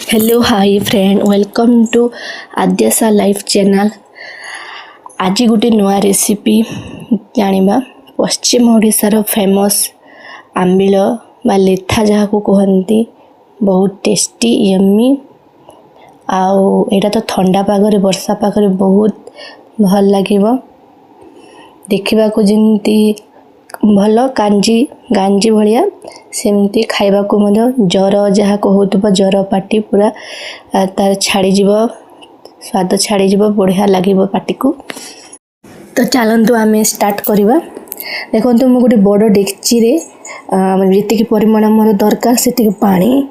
Hello hi friend welcome to Adyasha life channel. आज गोटे नुआ रेसिपी जानिबा। पश्चिम ओडिशार फेमस आंबिल बा लेथा जहाँ को कहती बहुत टेस्टी यम्मी आउ एटा तो ठंडा पागरे वर्षा पागरे बहुत भल लगे देखा जमी भल कांजी गांजी भाया सेमती खाइबा को जर जहाँ को होतबा जर पाटी पूरा तार छाड़ी स्वाद छाड़ी बढ़िया लगे पाटी को। तो चलतु आम स्टार्ट करवा। देखो मुझे गोटे बड़ डेक्ची रे जी परिमाण मोर दरकार से पानी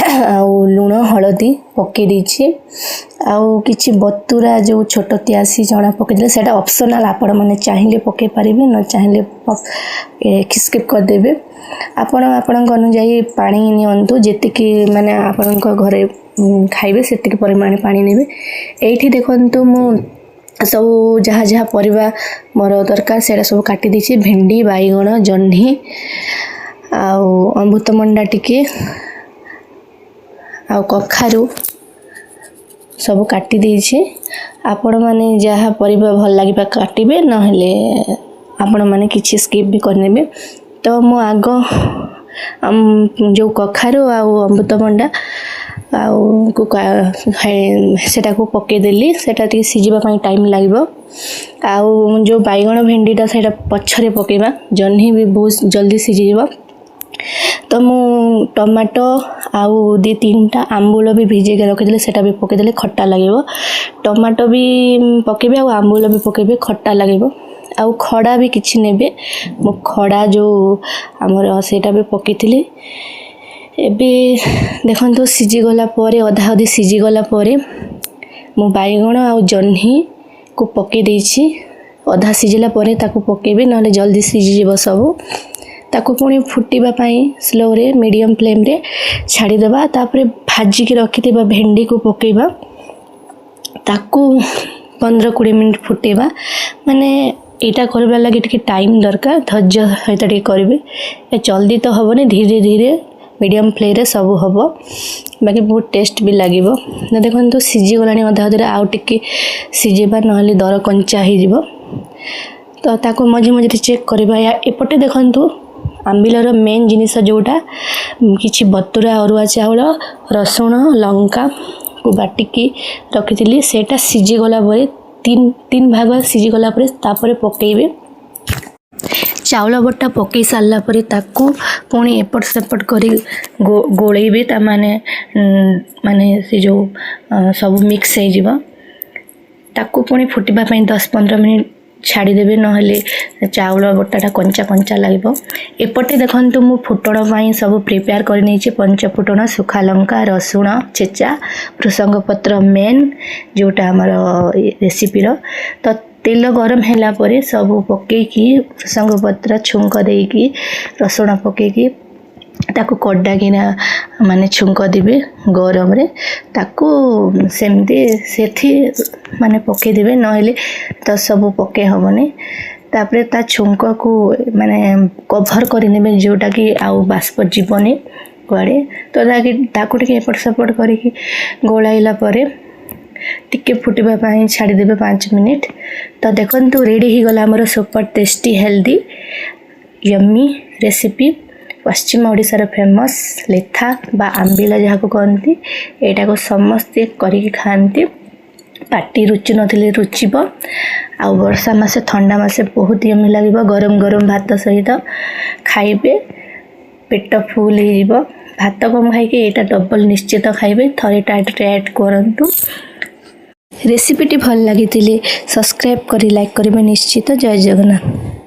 आउ लुण हलदी पकई देछि आउ किछि बतुरा जो छोट त्यासी चना पकईदे से ऑप्शनल आपण मैंने चाहिए पकई पारे न चाहिए स्किप करदेवे। आपण अनुजाई पानी नियंतु जेतिकी माने आपण घरे खाइबे सेतिकी परिमाण पानी नेबे। एठी देखंतु मु सब जहाँ जहाँ परिबा मोर दरकार से सब काटी देछि भेंडी बाईगण जह्नी आउ अमृतमंडा टिके आउ कखारू सब काटी देछि। आपण माने जहाँ परिबा भल लागिबा काटिबे नहले आपण माने किछि स्किप भी करनेबे। तो मु आग जो कखारू आउ अमृतमंडा आउ सेटा को पके देली सेटा टी सिजिबा पई टाइम लागिबो। आउ जो बाईगण भेंडीटा सेटा पछरे पकेबा जह्नी भी बहुत जल्दी सिजिबो। तो मु टमाटो आउ दी तीनटा आंबुल भी भिजे के रखिदेले सेटा भी पकेदेले खट्टा लागिबो। टमाटो भी पकेबे आउ आंबुल भी पकेबे खट्टा लागिबो। आउ खड़ा भी किछि नेबे मु खड़ा जो हमर सेटा भी पकेथिले। एबे देखंतु सिजी गला परे अधा अधी सिजी गला परे मु बाईगण आउ जह्नी को पके देछि। अधा सिजिला परे ताको पकेबे नले जल्दी सिजी जिवो सब। ताको पुणी फुटिबा पाई स्लो रे मीडियम फ्लेम रे छाड़ी देबा। तापरे भाजी के रखिथिबा भेंडी को पकेबा ताको 15-20 मिनट फुटेबा। माने एटा करबा लागि टिके टाइम दरकार धैर्य सहित टिके करिवे जल्दी तो हबनी धीरे धीरे मीडियम फ्लेम रे सब हबो बाकी बहुत टेस्ट भी लागिबो। न देखंतु सिजी गलानी अधा अधरे आउ टिके सिजेबा नहले दर कंचा ही जिवो। तो ताको मझे मझे चेक करबा। या एपटे देखंतु आंबिलर मेन जिनिस जोटा किछि बतुरा अरुआ चाउल रसुण लंका को बाटिकी रखिथिली सेटा सिजी गला परे तीन भाग सिजी गला परे तापरे पकेइबे। चाउल बट्टा पकई सारला परे ताकू पुणी एपट सेपट करी गोलेइबे ता माने से जो सब मिक्स हो जिवो। ताकू पुणी फुटिबा पई 10-15 मिनिट छाड़ी देबे नहले चाउल बट्टाटा कंचा कंचा लागिबो। एपटे देखंतु मु फुटण पई सब प्रिपेयर करि नेछि पंच फुटण सुखा लंका रसुण छेचा भृसंग पत्र मेन जोटा हमर रेसिपी रो। तो तेल गरम हैला परे सब पकेकी भृसंग पत्र छुंक देकी रसुण पकेकी ताकू कड्डा किना माने छुंक देबे गरम रे ताकू सेमती सेथि माने पके देबे नहले तो सब पके हबनी। तापरे ता छुंक को माने कवर कर नेबे जोटा कि आउ बाष्प जीवनी कुआडे। तो ताकू टिके एपट सेपट करिकी गोलाइला परे टिके फुटिबा पाई छाड़ी देबे 5 मिनिट। तो देखंतु रेडी ही गला हमर super tasty healthy yummy recipe पश्चिम ओडिशार फेमस लेथा बा आंबिल जहाँ को कहती। एटा को समस्ते करिकी खाती पाटी रुचि नथिले रुचिब। आउ वर्षा मासे ठंडा मासे बहुत यम्मी लागिबो। गरम गरम भात सहित खाइबे पेट फुल हो जिवो। भात कम खाइके एटा डबल निश्चित खाइबे थरे ट्राई करंतु। रेसिपीटी भल लगी सब्सक्राइब करी लाइक करेंगे निश्चित। जय जगन्नाथ।